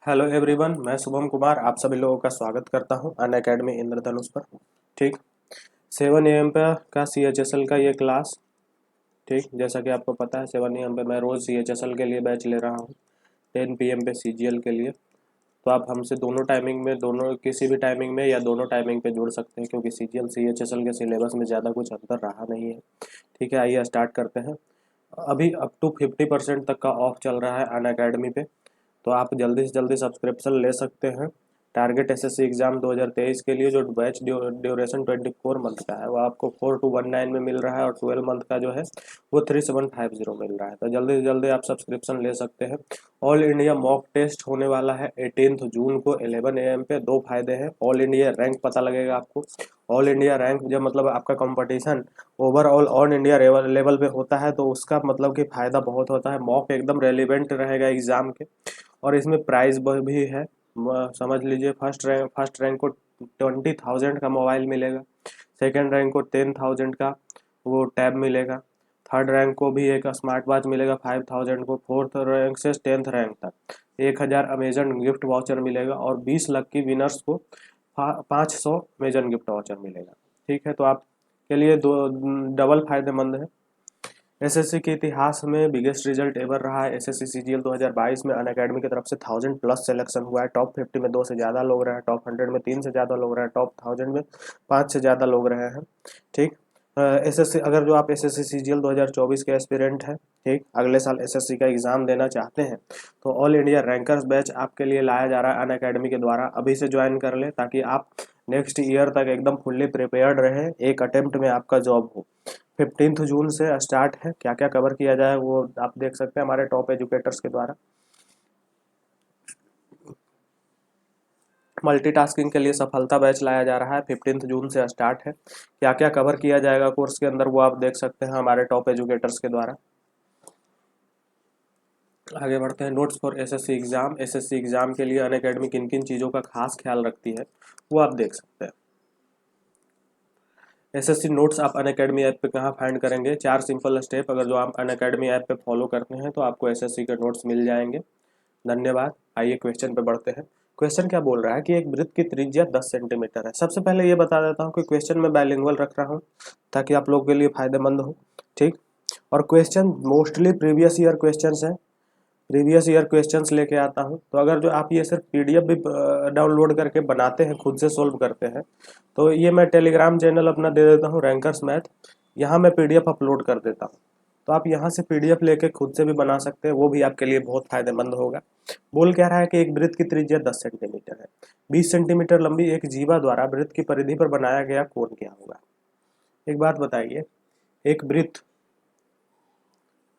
Hello everyone, मैं शुभम कुमार आप सभी लोगों का स्वागत करता हूं अन अकेडमी इंद्रधनुष पर। ठीक, 7 AM पे का CHSL का ये क्लास। ठीक, जैसा कि आपको पता है 7 AM पे मैं रोज़ CHSL के लिए बैच ले रहा हूं, 10 PM पे CGL के लिए। तो आप हमसे दोनों टाइमिंग में, दोनों किसी भी टाइमिंग में या दोनों टाइमिंग पे जुड़ सकते हैं, क्योंकि CGL CHSL के सिलेबस में ज़्यादा कुछ अंतर रहा नहीं है। ठीक है, आइए स्टार्ट करते हैं। अभी अप टू 50% तक का ऑफ चल रहा है अन अकेडमी पे, तो आप जल्दी से जल्दी सब्सक्रिप्शन ले सकते हैं। टारगेट एसएससी एग्ज़ाम 2023 के लिए जो बैच ड्यूरेशन 24 मंथ का है वो आपको 4219 में मिल रहा है, और 12 मंथ का जो है वो 3750 मिल रहा है। तो जल्दी से जल्दी आप सब्सक्रिप्शन ले सकते हैं। ऑल इंडिया मॉक टेस्ट होने वाला है 18 जून को 11 AM पे। दो फायदे हैं, ऑल इंडिया रैंक पता लगेगा आपको। ऑल इंडिया रैंक जब मतलब आपका competition overall all India level पे होता है, तो उसका मतलब कि फ़ायदा बहुत होता है। मॉक एकदम रेलिवेंट रहेगा एग्ज़ाम के, और इसमें प्राइस भी है। समझ लीजिए, फर्स्ट रैंक को 20,000 का मोबाइल मिलेगा, सेकंड रैंक को 10,000 का वो टैब मिलेगा, थर्ड रैंक को भी एक स्मार्ट वॉच मिलेगा 5,000 को, फोर्थ रैंक से 10th रैंक तक 1,000 अमेजन गिफ्ट वाउचर मिलेगा, और 20 लकी विनर्स को 500 अमेजन गिफ्ट वाउचर मिलेगा। ठीक है, तो आपके लिए दो डबल फायदेमंद है। एसएससी के इतिहास में बिगेस्ट रिजल्ट एवर रहा है। एसएससी सीजीएल 2022 में अनअकैडमी की तरफ से 1000+ सिलेक्शन हुआ है। टॉप 50 में 2 से ज़्यादा लोग रहे हैं, टॉप 100 में 3 से ज़्यादा लोग रहे हैं, टॉप 1000 में 5 से ज़्यादा लोग रहे हैं। ठीक, एसएससी अगर जो आप एसएससी सीजीएल 2024 के एस्पिरेंट हैं, ठीक, अगले साल एसएससी का एग्ज़ाम देना चाहते हैं, तो ऑल इंडिया रैंकर्स बैच आपके लिए लाया जा रहा है अनअकैडमी के द्वारा। अभी से ज्वाइन कर लें ताकि आप नेक्स्ट ईयर तक एकदम फुल्ली प्रिपेयर्ड रहें, एक अटेम्प्ट में आपका जॉब हो। 15 जून से स्टार्ट है। क्या क्या कवर किया जाए वो आप देख सकते हैं हमारे टॉप एजुकेटर्स के द्वारा। मल्टीटास्किंग के लिए सफलता बैच लाया जा रहा है, 15 जून से स्टार्ट है। क्या क्या कवर किया जाएगा कोर्स के अंदर वो आप देख सकते हैं हमारे टॉप एजुकेटर्स के द्वारा। आगे बढ़ते हैं। Notes for SSC exam. SSC exam के लिए अनअकैडमी किन किन चीज़ों का खास ख्याल रखती है वो आप देख सकते हैं। एसएससी नोट्स आप अनअकैडमी ऐप पे कहाँ फाइंड करेंगे? 4 सिंपल स्टेप अगर जो आप अनअकैडमी ऐप पे फॉलो करते हैं तो आपको एसएससी के नोट्स मिल जाएंगे। धन्यवाद। आइए क्वेश्चन पे बढ़ते हैं। क्वेश्चन क्या बोल रहा है कि एक वृत्त की त्रिज्या 10 सेंटीमीटर है। सबसे पहले ये बता देता हूँ कि क्वेश्चन में बाइलिंगुअल रख रहा हूँ ताकि आप लोगों के लिए फायदेमंद हो। ठीक, और question mostly previous year question है, प्रीवियस ईयर क्वेश्चंस लेके आता हूँ। तो अगर जो आप ये सिर्फ पीडीएफ भी डाउनलोड करके बनाते हैं, खुद से सोल्व करते हैं, तो ये मैं टेलीग्राम चैनल अपना दे देता हूँ रैंकर्स मैथ, यहाँ मैं पीडीएफ अपलोड कर देता हूँ। तो आप यहाँ से पीडीएफ लेके खुद से भी बना सकते हैं, वो भी आपके लिए बहुत फायदेमंद होगा। बोल कह रहा है कि एक वृत्त की त्रिज्या 10 सेंटीमीटर है, 20 सेंटीमीटर लंबी एक जीवा द्वारा वृत्त की परिधि पर बनाया गया कोण क्या होगा? एक बात बताइए, एक वृत्त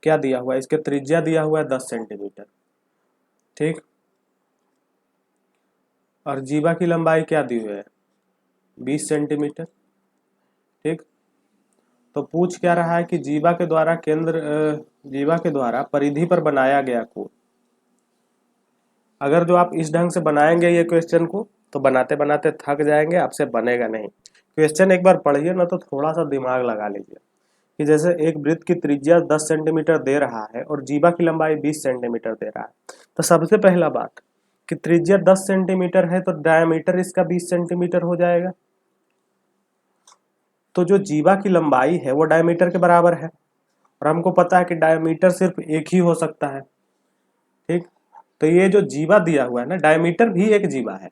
क्या दिया हुआ है, इसके त्रिज्या दिया हुआ है 10 सेंटीमीटर, ठीक, और जीवा की लंबाई क्या दी हुई है? 20 सेंटीमीटर। ठीक, तो पूछ क्या रहा है कि जीवा के द्वारा परिधि पर बनाया गया कोण। अगर जो आप इस ढंग से बनाएंगे ये क्वेश्चन को, तो बनाते बनाते थक जाएंगे, आपसे बनेगा नहीं। क्वेश्चन एक बार पढ़िए ना, तो थोड़ा सा दिमाग लगा लीजिए कि जैसे एक वृत्त की त्रिज्या 10 सेंटीमीटर दे रहा है और जीवा की लंबाई 20 सेंटीमीटर दे रहा है, तो सबसे पहला बात कि त्रिज्या 10 सेंटीमीटर है तो डायमीटर इसका 20 सेंटीमीटर हो जाएगा। तो जो जीवा की लंबाई है वो डायमीटर के बराबर है, और हमको पता है कि डायमीटर सिर्फ एक ही हो सकता है। ठीक, तो ये जो जीवा दिया हुआ है ना, डायमीटर भी एक जीवा है।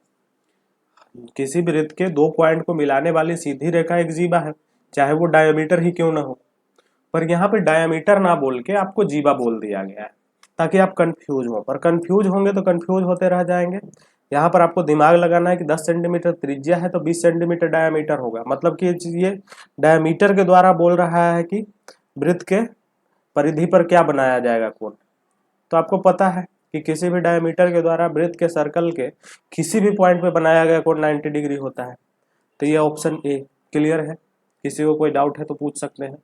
किसी भी वृत्त के दो पॉइंट को मिलाने वाली सीधी रेखा एक जीवा है, चाहे वो डायमीटर ही क्यों ना हो। पर यहाँ पे डायमीटर ना बोल के आपको जीवा बोल दिया गया है ताकि आप कंफ्यूज हो, पर कंफ्यूज होंगे तो कंफ्यूज होते रह जाएंगे। यहाँ पर आपको दिमाग लगाना है कि 10 सेंटीमीटर त्रिज्या है तो 20 सेंटीमीटर डायमीटर होगा, मतलब कि ये डायमीटर के द्वारा बोल रहा है कि वृत्त के परिधि पर क्या बनाया जाएगा कोण। तो आपको पता है कि किसी भी डायमीटर के द्वारा वृत्त के सर्कल के किसी भी पॉइंट पे बनाया गया कोण 90 डिग्री होता है। तो ये ऑप्शन ए क्लियर है। किसी को कोई डाउट है तो पूछ सकते हैं,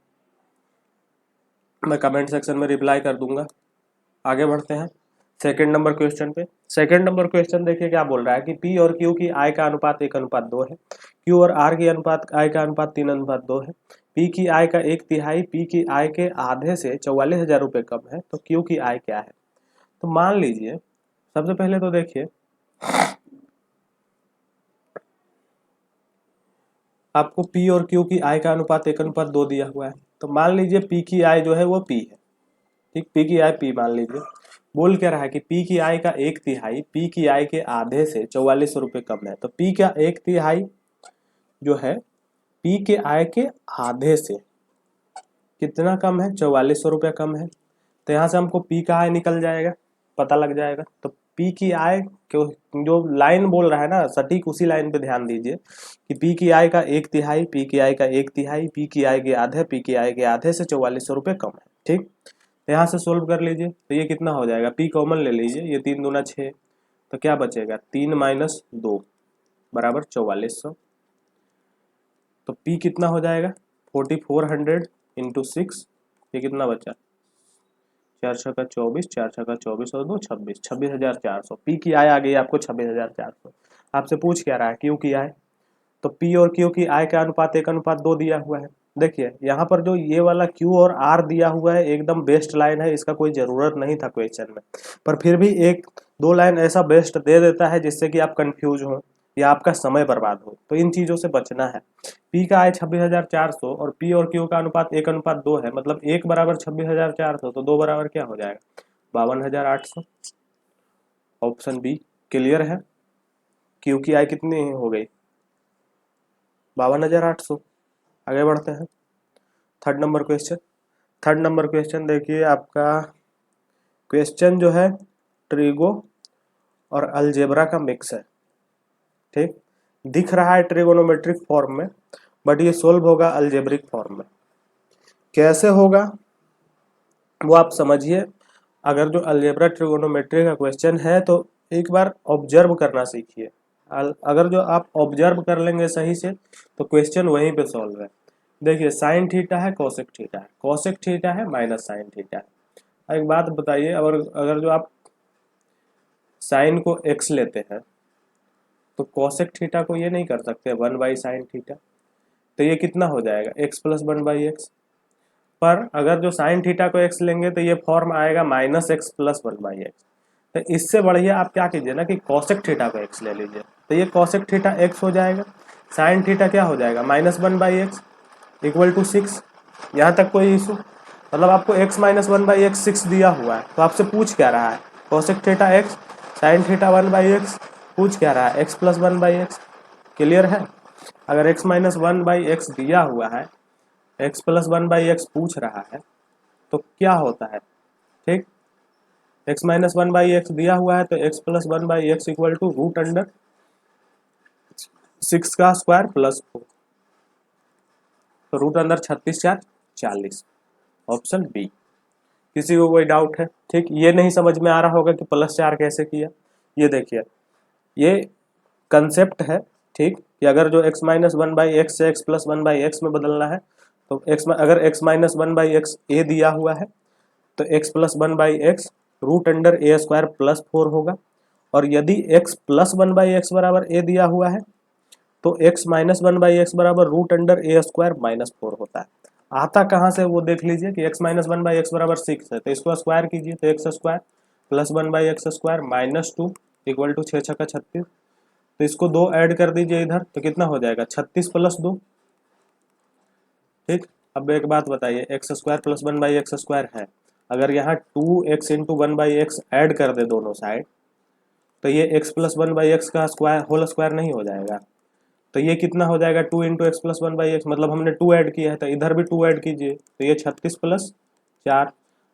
मैं कमेंट सेक्शन में रिप्लाई कर दूंगा। आगे बढ़ते हैं सेकंड नंबर क्वेश्चन पे। सेकंड नंबर क्वेश्चन देखिए क्या बोल रहा है कि पी और क्यू की आय का अनुपात 1:2 है, क्यू और आर की आय का अनुपात 3:2 है। पी की आय का 1/3 पी की आय के आधे से 44,000 रुपये कम है, तो क्यू की आय क्या है? तो मान लीजिए सबसे पहले तो देखिए आपको पी और क्यू की आई का अनुपात 1:2 दिया हुआ है। तो मान लीजिए पी की आई जो है वो पी है, ठीक, पी की आई पी मान लीजिए। बोल क्या रहा है कि पी की आई का 1/3 पी की आई के आधे से 4400 रुपये कम है। तो पी का 1/3 जो है पी के आय के आधे से कितना कम है, 4400 रुपये कम है। तो यहाँ से हमको पी का आय निकल जाएगा, पता लग जाएगा। तो पी की आय क्यों, जो लाइन बोल रहा है ना सटीक उसी लाइन पे ध्यान दीजिए कि पी की आय का 1/3 पी की आय का 1/3 पी की आय के आधे पी की आय के आधे से 4400 रुपये कम है, ठीक। तो यहाँ से सोल्व कर लीजिए। तो ये कितना हो जाएगा, पी कॉमन ले लीजिए, ये 3 दूना 6, तो क्या बचेगा 3 - 2 बराबर 4400। तो पी कितना हो जाएगा 4400 इंटू 6, ये कितना बचा 4 छक्का 24, 4 छक्का 24 और 2 26, 26,400। पी की आय आ गई आपको 26,400। आपसे पूछ क्या रहा है क्यू की आय, तो पी और क्यू की आय का अनुपात 1:2 दिया हुआ है। देखिए यहाँ पर जो ये वाला क्यू और आर दिया हुआ है एकदम बेस्ट लाइन है, इसका कोई ज़रूरत नहीं था क्वेश्चन में, पर फिर भी एक दो लाइन ऐसा बेस्ट दे देता है जिससे कि आप कंफ्यूज हो या आपका समय बर्बाद हो। तो इन चीज़ों से बचना है। पी का आय 26,400 और पी और क्यू का अनुपात 1:2 है, मतलब 1 बराबर 26,400, तो 2 बराबर क्या हो जाएगा 52,800। ऑप्शन बी क्लियर है। क्यू की आय कितनी हो गई 52,800। आगे बढ़ते हैं third number question. Third number question देखिए आपका क्वेश्चन जो है ट्रिगो और अलजेब्रा का मिक्स है, ठीक। दिख रहा है ट्रिगोनोमेट्रिक फॉर्म में, बट ये सोल्व होगा अलजेब्रिक फॉर्म में। कैसे होगा वो आप समझिए। अगर जो अलजेब्रा ट्रिगोनोमेट्री का क्वेश्चन है तो एक बार ऑब्जर्व करना सीखिए। अगर जो आप ऑब्जर्व कर लेंगे सही से तो क्वेश्चन वहीं पे सॉल्व है। देखिए साइन थीटा है कोसेक थीटा है, कोसेक थीटा है माइनस साइन थीटा है। एक बात बताइए, अगर अगर जो आप साइन को एक्स लेते हैं तो कोसेक थीटा को ये नहीं कर सकते 1/sin थीटा, तो ये कितना हो जाएगा x + 1/x। पर अगर जो साइन थीटा को x लेंगे तो ये फॉर्म आएगा -x + 1/x। तो इससे बढ़िया आप क्या कीजिए ना कि कोसेक थीटा को x ले लीजिए, तो ये कोसेक थीटा x हो जाएगा, साइन थीटा क्या हो जाएगा -1/x = 6। यहाँ तक कोई इशू, मतलब आपको x - 1/x 6 दिया हुआ है, तो आपसे पूछ क्या रहा है cosec theta x sine theta 1/x, पूछ क्या रहा है x + 1/x। क्लियर है। अगर x - 1/x दिया हुआ है, x + 1/x पूछ रहा है तो क्या होता है, ठीक। x - 1/x दिया हुआ है तो x + 1/x = √6 का स्क्वायर प्लस 4, तो √36 × 40। Option B. किसी को कोई डाउट है, ठीक। ये नहीं समझ में आ रहा होगा कि +4 कैसे किया। ये देखिए ये कंसेप्ट है, ठीक, कि अगर जो x - 1/x से x + 1/x में बदलना है तो अगर x - 1/x a दिया हुआ है तो x + 1/x √a² + 4 होगा, और यदि x + 1/x बराबर a दिया हुआ है तो x - 1/x बराबर √a² - 4 होता है। आता कहाँ से वो देख लीजिए कि x - 1/x बराबर 6 है, तो इसको स्क्वायर कीजिए, तो x² + 1/x² - 2 = 6 छक्का 36। तो इसको 2 ऐड कर दीजिए इधर, तो कितना हो जाएगा 36 + 2, ठीक। अब एक बात बताइए x² + 1/x² है, अगर यहाँ 2x × 1/x ऐड कर दे दोनों साइड तो ये x + 1/x का स्क्वायर होल स्क्वायर नहीं हो जाएगा। तो ये कितना हो जाएगा 2 × x + 1/x, मतलब हमने 2 ऐड किया है तो इधर भी 2 ऐड कीजिए, तो ये 36 + 4।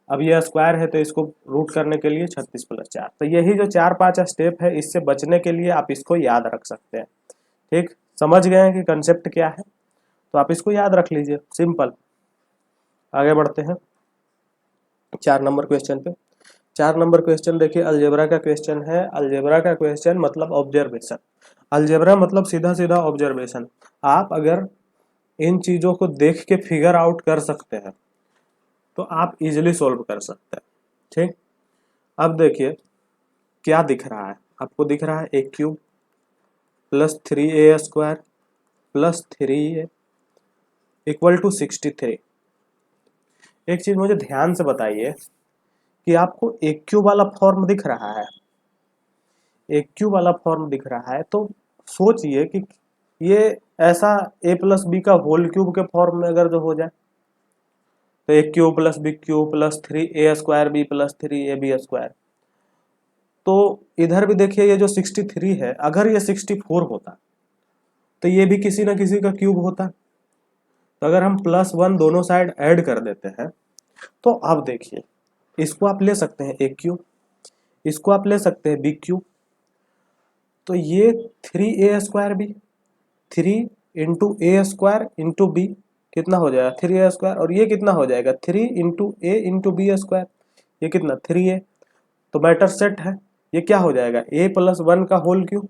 अब ये स्क्वायर है तो इसको रूट करने के लिए 36 + 4। तो यही जो 4-5 स्टेप है इससे बचने के लिए आप इसको याद रख सकते हैं, ठीक। समझ गए हैं कि कंसेप्ट क्या है, तो आप इसको याद रख लीजिए, सिंपल। आगे बढ़ते हैं 4 नंबर क्वेश्चन पे। 4 नंबर क्वेश्चन देखिए अलजेब्रा का क्वेश्चन है। अलजेब्रा का क्वेश्चन मतलब ऑब्जर्वेशन, अलजेब्रा मतलब सीधा सीधा ऑब्जर्वेशन। आप अगर इन चीज़ों को देख के फिगर आउट कर सकते हैं तो आप इजीली सोल्व कर सकते हैं, ठीक। अब देखिए क्या दिख रहा है आपको, दिख रहा है a³ + 3a² + 3a = 63। एक चीज़ मुझे ध्यान से बताइए कि आपको AQ वाला फॉर्म दिख रहा है, ए क्यू वाला फॉर्म दिख रहा है, तो सोचिए कि ये ऐसा ए प्लस बी का होल क्यूब के फॉर्म में अगर जो हो जाए तो A cube plus B cube plus 3a² B plus 3ab²। तो इधर भी देखिए ये जो 63 है, अगर ये 64 होता तो ये भी किसी ना किसी का क्यूब होता। तो अगर हम +1 दोनों साइड ऐड कर देते हैं तो अब देखिए इसको आप ले सकते हैं ए क्यूब, इसको आप ले सकते हैं बी क्यूब, तो ये 3a²b 3 इंटू a² कितना हो जाएगा 3a², और ये कितना हो जाएगा 3 इंटू a इंटू b², ये कितना 3a। तो मैटर सेट है, ये क्या हो जाएगा a+1 का होल क्यूब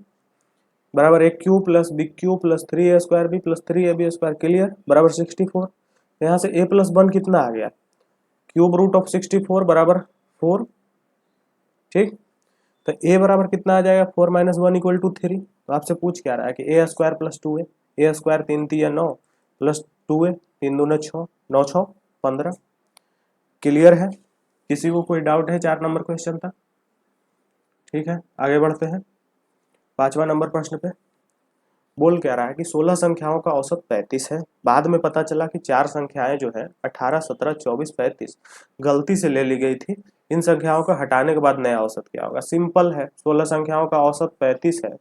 बराबर A cube plus B cube plus 3a² plus 3ab², clear, बराबर 64। यहाँ से a+1 कितना आ गया क्यूब रूट ऑफ 64 बराबर 4, ठीक। तो a बराबर कितना आ जाएगा 4 - 1 = 3। तो आपसे पूछ क्या रहा है कि a² + 2a, a² 3 × 9 plus 2a 3 दूने 6 9 6 15, clear है। किसी को कोई डाउट है 4 नंबर क्वेश्चन तक? ठीक है, आगे बढ़ते हैं 5वां नंबर प्रश्न पे। बोल क्या रहा है कि 16 संख्याओं का औसत 35 है। बाद में पता चला कि 4 संख्याएं जो है 18 17 24 35 गलती से ले ली गई थी। इन संख्याओं को हटाने के बाद नया औसत क्या होगा? सिंपल है, 16 संख्याओं का औसत 35 है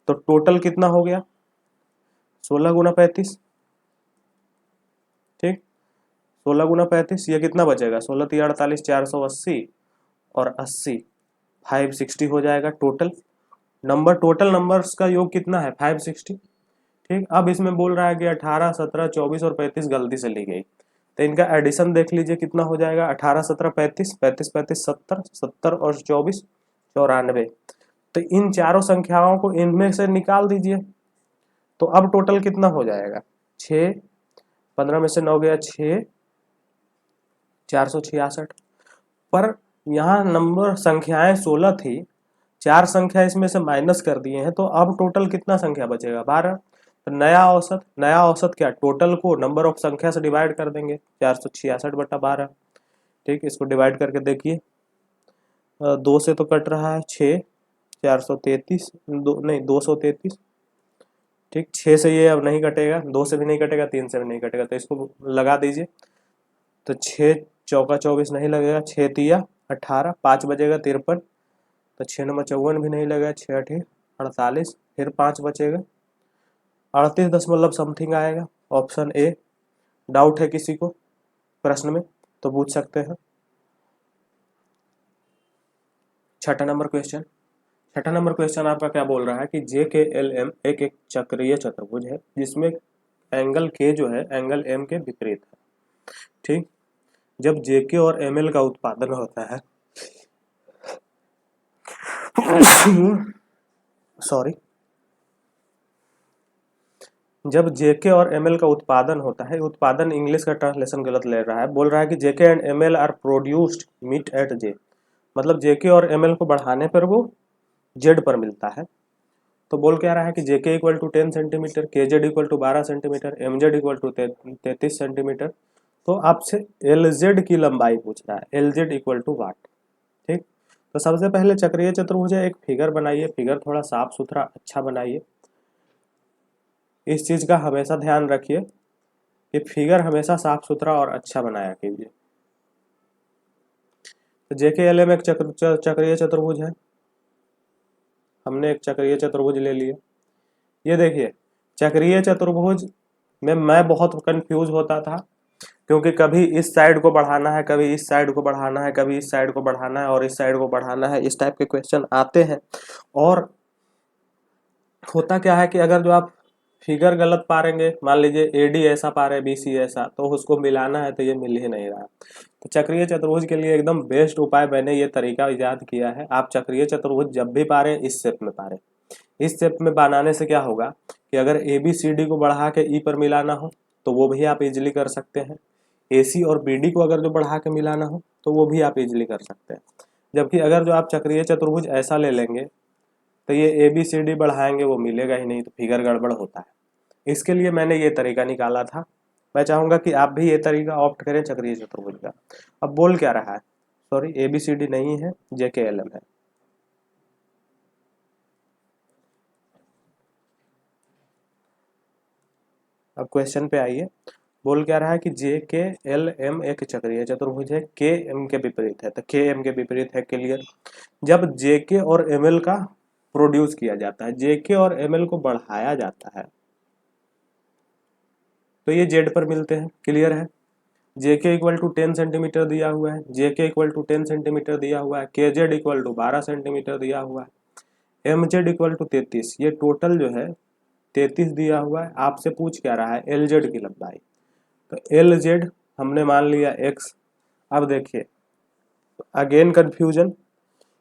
तो टोटल कितना हो गया 16 × 35, ठीक। 16 × 35 ये कितना बचेगा 16 × 48 480 और 80 560 हो जाएगा टोटल नंबर्स का योग कितना है 560, ठीक। अब इसमें बोल रहा है कि 18 17 24 और 35 गलती से ली गई, तो इनका एडिशन देख लीजिए कितना हो जाएगा 18 17 35 35 35 70 70 और 24 94। तो इन चारों संख्याओं को इनमें से निकाल दीजिए, तो अब टोटल कितना हो जाएगा 6 15 में से 9 गया 6 466। पर यहाँ नंबर संख्याएं 16 थी, 4 संख्या इसमें से माइनस कर दिए हैं, तो अब टोटल कितना संख्या बचेगा 12। तो नया औसत क्या टोटल को नंबर ऑफ संख्या से डिवाइड कर देंगे 466/12, ठीक। इसको डिवाइड करके देखिए 2 से तो कट रहा है 6 433 नहीं 233, ठीक। 6 से ये अब नहीं कटेगा, 2 से भी नहीं कटेगा, 3 से भी नहीं कटेगा, तो इसको लगा दीजिए। तो 6 चौका 24 नहीं लगेगा, 6 तिया 18 5 बजेगा 53, तो 6 9 54 भी नहीं लगेगा, 6 8 48, फिर 5 बचेगा 38 दशमलव समथिंग आएगा। Option A. डाउट है किसी को प्रश्न में तो पूछ सकते हैं। 6ठा नंबर क्वेश्चन आपका क्या बोल रहा है कि JKLM एक चक्रीय चतुर्भुज है जिसमें एंगल K जो है एंगल M के विपरीत है, ठीक। जब JK और ML का उत्पादन होता है सॉरी जब JK और ML का उत्पादन होता है, उत्पादन इंग्लिश का ट्रांसलेशन गलत ले रहा है, बोल रहा है कि JK and ML are produced meet at J, मतलब JK और ML को बढ़ाने पर वो Z पर मिलता है। तो बोल क्या रहा है कि JK = 10 centimetre, KZ = 12 centimetre, MZ = 33 centimetre. तो आपसे LZ की लंबाई पूछ रहा है, LZ = वाट, ठीक। तो सबसे पहले चक्रीय चतुर्भुज एक फिगर बनाइए, फिगर थोड़ा साफ सुथरा अच्छा बनाइए। इस चीज का हमेशा ध्यान रखिए कि फिगर हमेशा साफ सुथरा और अच्छा बनाया कीजिए। तो JKLM एक चक्रीय चतुर्भुज है, हमने एक चक्रीय चतुर्भुज ले लिया। ये देखिए चक्रीय चतुर्भुज में मैं बहुत कंफ्यूज होता था, क्योंकि कभी इस साइड को बढ़ाना है, कभी इस साइड को बढ़ाना है, कभी इस साइड को बढ़ाना है और इस साइड को बढ़ाना है, इस टाइप के क्वेश्चन आते हैं। और होता क्या है कि अगर जो आप फिगर गलत पा रहेंगे, मान लीजिए AD ऐसा पा रहे BC ऐसा, तो उसको मिलाना है तो ये मिल ही नहीं रहा। तो चक्रीय चतुर्भुज के लिए एकदम बेस्ट उपाय मैंने ये तरीका इजाद किया है। आप चक्रीय चतुर्भुज जब भी पा रहे हैं इस शेप में पा रहे हैं। इस शेप में बनाने से क्या होगा कि अगर ABCD को बढ़ा के E पर मिलाना हो तो वो भी आप इजिली कर सकते हैं। AC और BD को अगर जो बढ़ा के मिलाना हो तो वो भी आप इजिली कर सकते हैं। जबकि अगर जो आप चक्रीय चतुर्भुज ऐसा ले लेंगे तो ये ABCD बढ़ाएंगे वो मिलेगा ही नहीं, तो फिगर गड़बड़ होता है। इसके लिए मैंने ये तरीका निकाला था। मैं चाहूंगा कि आप भी ये तरीका ऑप्ट करें चक्रीय चतुर्भुज का। अब बोल क्या रहा है, सॉरी ABCD नहीं है JKLM है। अब क्वेश्चन पे आइए। बोल क्या रहा है कि जे के एल एम एक चक्रीय चतुर्भुज है, के एम के विपरीत है। तो के एम के विपरीत है क्लियर। जब जे के और एम एल का प्रोड्यूस किया जाता है, जे के और एम एल को बढ़ाया जाता है, तो ये जेड पर मिलते हैं, क्लियर है। जे के इक्वल टू 10 सेंटीमीटर दिया हुआ है, जे के इक्वल टू 10 सेंटीमीटर दिया हुआ है, के जेड इक्वल टू 12 सेंटीमीटर दिया हुआ है, एम जेड इक्वल टू 33, ये टोटल जो है 33 दिया हुआ है। आपसे पूछ क्या रहा है, एल जेड की लंबाई। तो एल जेड हमने मान लिया एक्स। अब देखिए अगेन कंफ्यूजन,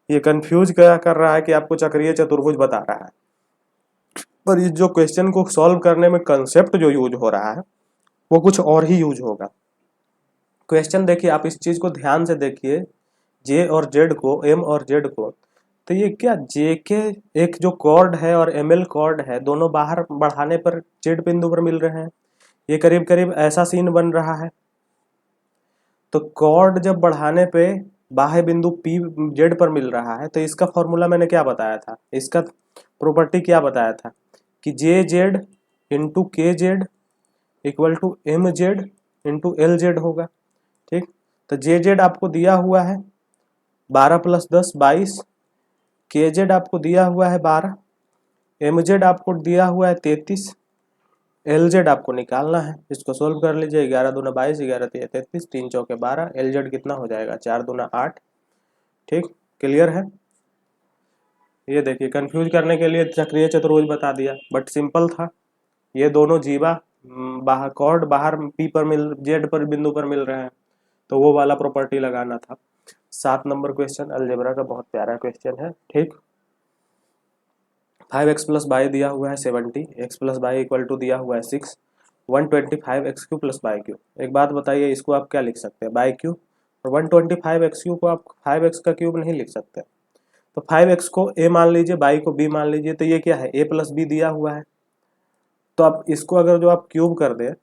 ये कंफ्यूज क्या कर रहा है कि आपको चक्रीय चतुर्भुज बता रहा है, पर इस जो क्वेश्चन को सॉल्व करने में कंसेप्ट जो यूज हो रहा है वो कुछ और ही यूज होगा। क्वेश्चन देखिए, आप इस चीज को ध्यान से देखिए, जे और जेड को, एम और जेड को, तो ये क्या जे के एक जो कॉर्ड है और एम एल कॉर्ड है, दोनों बाहर बढ़ाने पर जेड बिंदु पर मिल रहे हैं। ये करीब करीब ऐसा सीन बन रहा है। तो कॉर्ड जब बढ़ाने पे बाह्य बिंदु पी जेड पर मिल रहा है, तो इसका फॉर्मूला मैंने क्या बताया था, इसका प्रॉपर्टी क्या बताया था कि J Z into K Z equal to M Z into L Z होगा। ठीक, तो जे जेड आपको दिया हुआ है 12 प्लस 10 22, के जेड आपको दिया हुआ है 12, एम जेड आपको दिया हुआ है 33, एल जेड आपको निकालना है। इसको सोल्व कर लीजिए, 11 दूना 22, 11 तिया 33, 3 चौके 12, एल जेड कितना हो जाएगा 4 दूना 8। ठीक, क्लियर है। ये देखिए कंफ्यूज करने के लिए चक्रीय चतुर्भुज बता दिया, बट सिंपल था। ये दोनों जीवा बाहर कॉर्ड बाहर पी पर मिल, जेड पर बिंदु पर मिल रहे हैं, तो वो वाला प्रॉपर्टी लगाना था। 7 नंबर क्वेश्चन अलजेब्रा का बहुत प्यारा क्वेश्चन है। ठीक, 5x प्लस बाई दिया हुआ है 70, x plus by equal to दिया हुआ है 6, 125 x q plus by q. एक बात बताइए, इसको आप क्या लिख सकते हैं, बाई क्यू। और 125 एक्स क्यू को आप 5x का क्यूब नहीं लिख सकते। तो 5x को a मान लीजिए, बाई को b मान लीजिए, तो ये क्या है a प्लस बी दिया हुआ है। तो आप इसको अगर जो आप क्यूब कर दे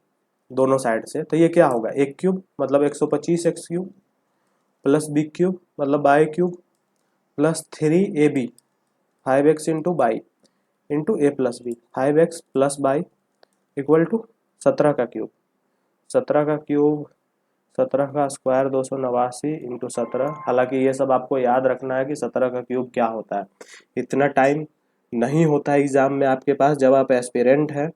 दोनों साइड से, तो ये क्या होगा, एक क्यूब मतलब 125 x cube plus B cube मतलब y cube plus 3ab 5x into y into A plus B, 5x plus by equal to 17 का क्यूब, 17 का क्यूब 17 का स्क्वायर 289 इंटू 17। हालांकि ये सब आपको याद रखना है कि 17 का क्यूब क्या होता है। इतना टाइम नहीं होता है एग्जाम में आपके पास, जब आप एस्पिरेंट हैं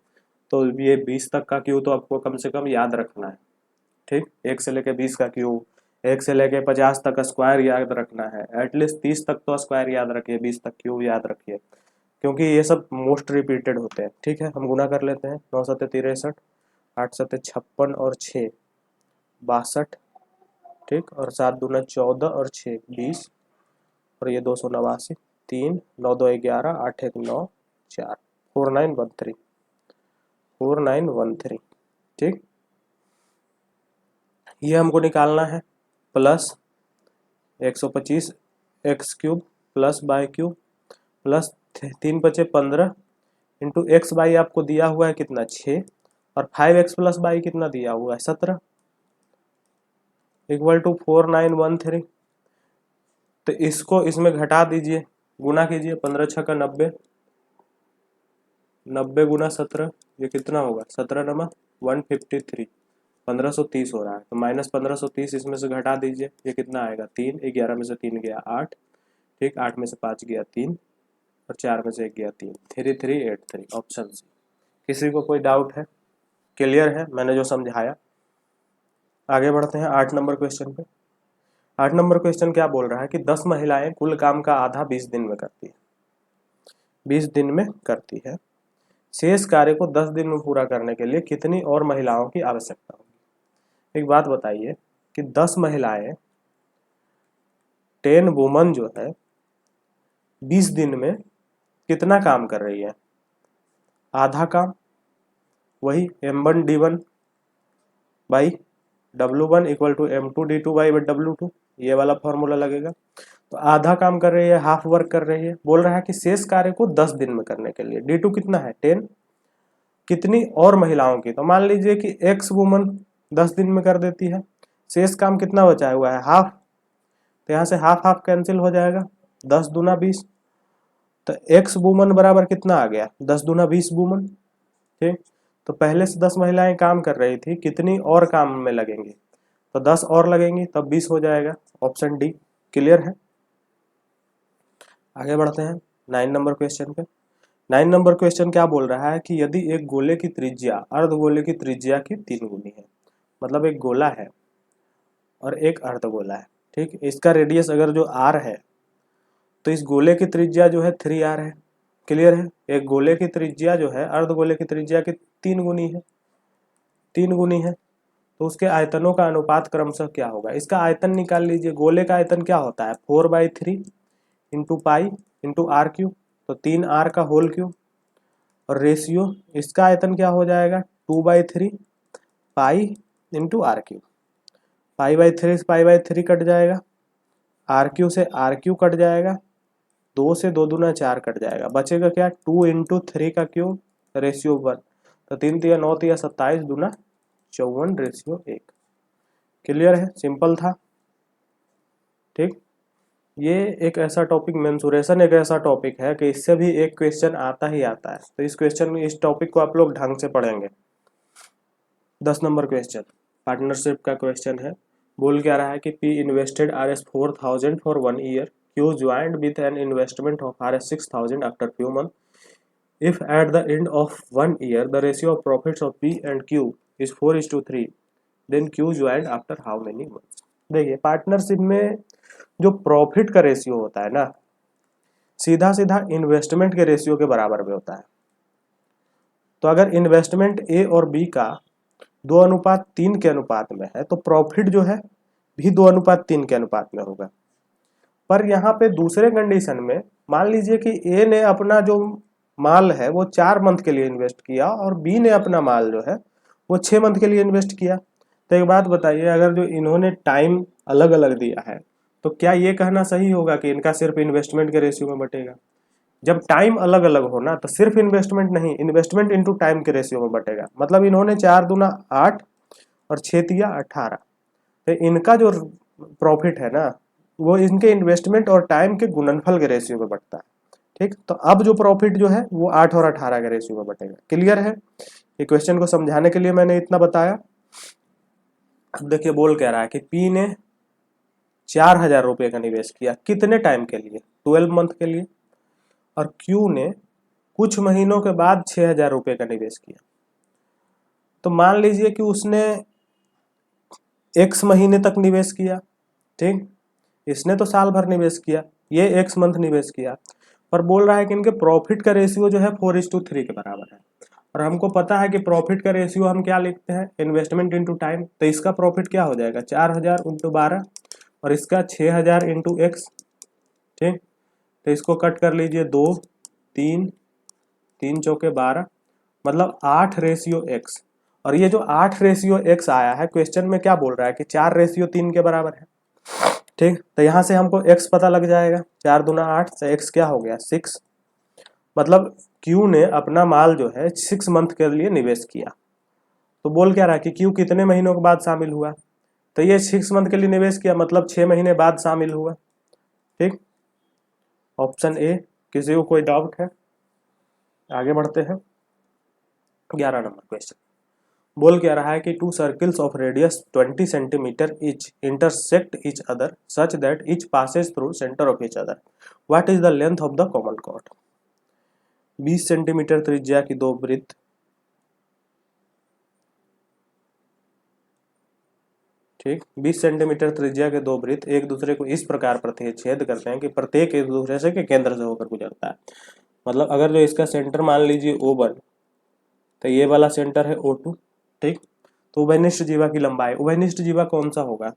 तो ये 20 तक का क्यूब तो आपको कम से कम याद रखना है। ठीक, 1 से लेके 20 का क्यूब, 1 से लेके 50 तक का स्क्वायर याद रखना है, एटलीस्ट 30 तक तो स्क्वायर याद रखिए, 20 तक क्यूब याद रखिए, क्योंकि ये सब मोस्ट रिपीटेड होते हैं। ठीक है, हम गुना कर लेते हैं, 9 सत्ते 63, 8 सत्ते 56 और 6 62। ठीक, और 7 दूना 14 और 6 20, और ये 289, 3 9 2 11 8 1 9 4, 4913 4913। ठीक, ये हमको निकालना है, plus 125 x cube plus by cube plus 3 बचे 15 इंटू एक्स बाई आपको दिया हुआ है कितना 6, और 5x प्लस बाई कितना दिया हुआ है 17 इक्वल टू 4913। तो इसको इसमें घटा दीजिए, गुना कीजिए, 15 छक्का 90, 90 गुना 17, ये कितना होगा 17 नमा 153, 1530 हो रहा है। तो माइनस 1530 इसमें से घटा दीजिए, ये कितना आएगा 3, 11 में से 3 गया 8। ठीक, 8 में से 5 गया 3, और 4 में से 1 गया 3, 3383 ऑप्शन सी। किसी को कोई डाउट है, क्लियर है मैंने जो समझाया। आगे बढ़ते हैं 8 नंबर क्वेश्चन पे। 8 नंबर क्वेश्चन क्या बोल रहा है कि 10 महिलाएं कुल काम का आधा 20 दिन में करती है, 20 दिन में करती है, शेष कार्य को 10 दिन में पूरा करने के लिए कितनी और महिलाओं की आवश्यकता होगी। एक बात बताइए कि 10 महिलाएं 10 वुमन जो है 20 दिन में कितना काम कर रही है, आधा काम, वही m1d1 by w1 equal to m2d2 by w2, ये वाला फॉर्मूला लगेगा। तो आधा काम कर रही है, हाफ वर्क कर रही है, बोल रहा है कि शेष कार्य को 10 दिन में करने के लिए d2 कितना है 10, कितनी और महिलाओं की। तो मान लीजिए कि x वुमन 10 दिन में कर देती है, शेष काम कितना बचा हुआ है हाफ, तो यहाँ से हाफ हाफ कैंसिल हो जाएगा, 10 दूना 20, तो x वुमन बराबर कितना आ गया 10 दूना 20 वुमन। ठीक, तो पहले से 10 महिलाएं काम कर रही थी, कितनी और काम में लगेंगी? तो 10 और लगेंगी, तब 20 हो जाएगा। ऑप्शन डी क्लियर है। आगे बढ़ते हैं 9 नंबर क्वेश्चन पे। 9 नंबर क्वेश्चन क्या बोल रहा है कि यदि एक गोले की त्रिज्या अर्धगोले की त्रिज्या की 3 गुनी है, मतलब एक गोला है और एक अर्धगोला है, ठीक, इसका रेडियस अगर जो r है तो इस गोले की त्रिज्या जो है 3r है। क्लियर है। एक गोले की त्रिज्या जो है अर्धगोले की त्रिज्या की 3 गुनी है, 3 गुनी है, तो उसके आयतनों का अनुपात क्रमशः क्या होगा? इसका आयतन निकाल लीजिए। गोले का आयतन क्या होता है? 4/3 into pi into r cube, तो 3r का होल क्यूब। और रेशियो इसका आयतन क्या हो जाएगा? 2/3 पाई इंटू आर क्यूब। पाई/3 से पाई/3 कट जाएगा, आर क्यू से आर क्यू कट जाएगा, 2 से 2 दूना 4 कट जाएगा, बचेगा क्या? 2 इंटू 3 का क्यूब रेशियो 1, तो 3 तिया 9 तिया 27 दूना 54 रेशियो 1। क्लियर है, सिंपल था। ठीक, ये एक ऐसा टॉपिक, मेंसुरेशन एक ऐसा टॉपिक है कि इससे भी एक क्वेश्चन आता ही आता है, तो इस क्वेश्चन में इस टॉपिक को आप लोग ढंग से पढ़ेंगे। 10 नंबर क्वेश्चन पार्टनरशिप का क्वेश्चन है। बोल क्या रहा है कि P invested Rs 4,000 for 1 year, Q joined with an investment of Rs 6,000 after few month. If at the end of 1 year the ratio of profits of P and Q is 4:3, then Q joined after how many months? देखिए, partnership में जो profit का ratio होता है ना, सीधा सीधा investment के रेशियो के बराबर में होता है। तो अगर इन्वेस्टमेंट ए और बी का 2:3 के अनुपात में है, तो प्रॉफिट जो है भी 2:3 के अनुपात में होगा। पर यहाँ पे दूसरे कंडीशन में मान लीजिए कि ए ने अपना जो माल है वो 4 मंथ के लिए इन्वेस्ट किया और बी ने अपना माल जो है वो 6 मंथ के लिए इन्वेस्ट किया। तो एक बात बताइए, अगर जो इन्होंने टाइम अलग अलग दिया है तो क्या ये कहना सही होगा कि इनका सिर्फ इन्वेस्टमेंट के रेशियो में बटेगा? जब टाइम अलग अलग हो ना, तो सिर्फ इन्वेस्टमेंट नहीं, इन्वेस्टमेंट इंटू टाइम के रेशियो में बटेगा। मतलब इन्होंने 4 दूना 8 और 6 तिया 18, तो इनका जो प्रॉफिट है ना वो इनके इन्वेस्टमेंट और टाइम के गुणनफल के रेशियो में बढ़ता है। ठीक, तो अब जो प्रॉफिट जो है वो 8 और 18 के रेशियो में बढ़ेगा। क्लियर है। ये क्वेश्चन को समझाने के लिए मैंने इतना बताया। अब देखिए, बोल कह रहा है कि पी ने 4,000 रुपये का निवेश किया, कितने टाइम के लिए? 12 मंथ के लिए। और क्यू ने कुछ महीनों के बाद 6,000 रुपये का निवेश किया। तो मान लीजिए कि उसने x महीने तक निवेश किया। ठीक, इसने तो साल भर निवेश किया, ये x मंथ निवेश किया, पर बोल रहा है कि इनके प्रॉफिट का रेशियो जो है 4:3 के बराबर है। और हमको पता है कि प्रॉफिट का रेशियो हम क्या लिखते हैं? Investment into time. तो इसका प्रॉफिट क्या हो जाएगा? 4,000 इंटू 12 और इसका 6,000 इंटू एक्स। ठीक, तो इसको कट कर लीजिए, 2 3 3 चौके 12, मतलब 8:x। और ये जो 8:x आया है क्वेश्चन में क्या बोल रहा है कि 4:3 के बराबर है। ठीक, तो यहां से हमको x पता लग जाएगा, 4 दूना 8 से x क्या हो गया? 6। मतलब Q ने अपना माल जो है 6 मंथ के लिए निवेश किया। तो बोल क्या रहा है कि Q कितने महीनों के बाद शामिल हुआ? तो ये 6 मंथ के लिए निवेश किया, मतलब 6 महीने बाद शामिल हुआ। ठीक, ऑप्शन ए। किसी को कोई डाउट है? आगे बढ़ते हैं 11 नंबर क्वेश्चन। बोल क्या रहा है कि 2 circles of radius 20 centimetre each intersect each other such that each Passage through centre of each other. What is the length of the common chord? 20 centimetre त्रिज्या की दो वृत्त, ठीक, 20 सेंटीमीटर त्रिज्या के दो वृत्त एक दूसरे को इस प्रकार प्रतिच्छेद करते हैं कि प्रत्येक एक दूसरे से के केंद्र से होकर गुजरता है। मतलब अगर जो इसका सेंटर मान लीजिए O1, तो ये वाला सेंटर है O2। ठीक, तो उभयनिष्ठ जीवा की लंबाई, उभयनिष्ठ जीवा कौन सा होगा?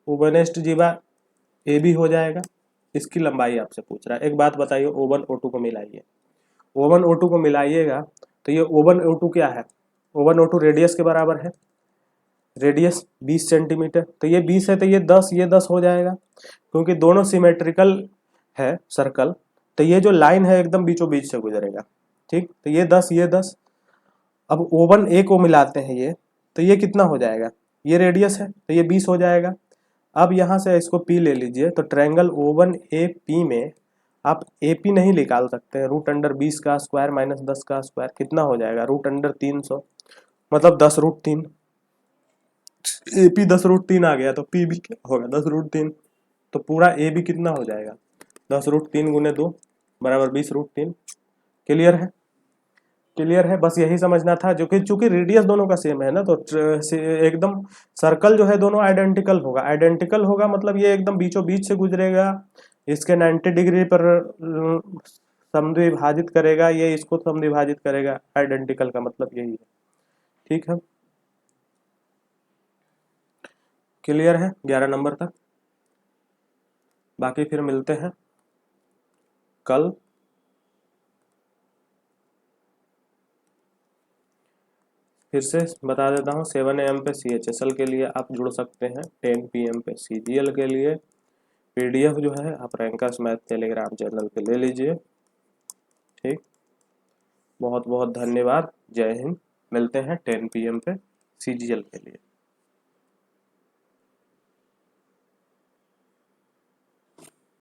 उभयनिष्ठ जीवा AB हो जाएगा। इसकी लंबाई आपसे पूछ रहा है। एक बात बताइए, O1 O2 को मिलाइए, O1 O2 को मिलाइएगा तो ये O1 O2 क्या है? O1 O2 रेडियस के बराबर है। रेडियस 20 सेंटीमीटर, तो ये 20 है तो ये 10, ये 10 हो जाएगा क्योंकि दोनों सिमेट्रिकल है सर्कल। तो ये जो लाइन है एकदम बीचों बीच से गुजरेगा। ठीक, तो ये 10, ये 10। अब O1 A को मिलाते हैं ये, तो ये कितना हो जाएगा? ये रेडियस है तो ये 20 हो जाएगा। अब यहाँ से इसको P ले लीजिए, तो ट्रायंगल O1 AP में आप AP नहीं निकाल सकते हैं। रूट अंडर 20 का स्क्वायर माइनस 10 का स्क्वायर कितना हो जाएगा, रूट अंडर 300 मतलब 10√3। AP 10√3 आ गया तो P भी क्या होगा 10√3, तो पूरा A भी कितना हो जाएगा 10√3 गुने 2 बराबर 20√3। क्लियर है, क्लियर है, बस यही समझना था। जो कि चूंकि रेडियस दोनों का सेम है ना, तो एकदम सर्कल जो है दोनों आइडेंटिकल होगा। आइडेंटिकल होगा मतलब ये एकदम बीचों बीच से गुजरेगा, इसके 90 डिग्री पर समद्विभाजित करेगा, ये इसको समद्विभाजित करेगा। आइडेंटिकल का मतलब यही है। ठीक है, क्लियर है 11 नंबर तक। बाकी फिर मिलते हैं कल। फिर से बता देता हूँ, 7 AM पे CHSL के लिए आप जुड़ सकते हैं, 10 PM पे CGL के लिए। PDF जो है आप रैंकर्स मैथ टेलीग्राम चैनल पे ले लीजिए। ठीक, बहुत बहुत धन्यवाद, जय हिंद। मिलते हैं 10 PM पे CGL के लिए।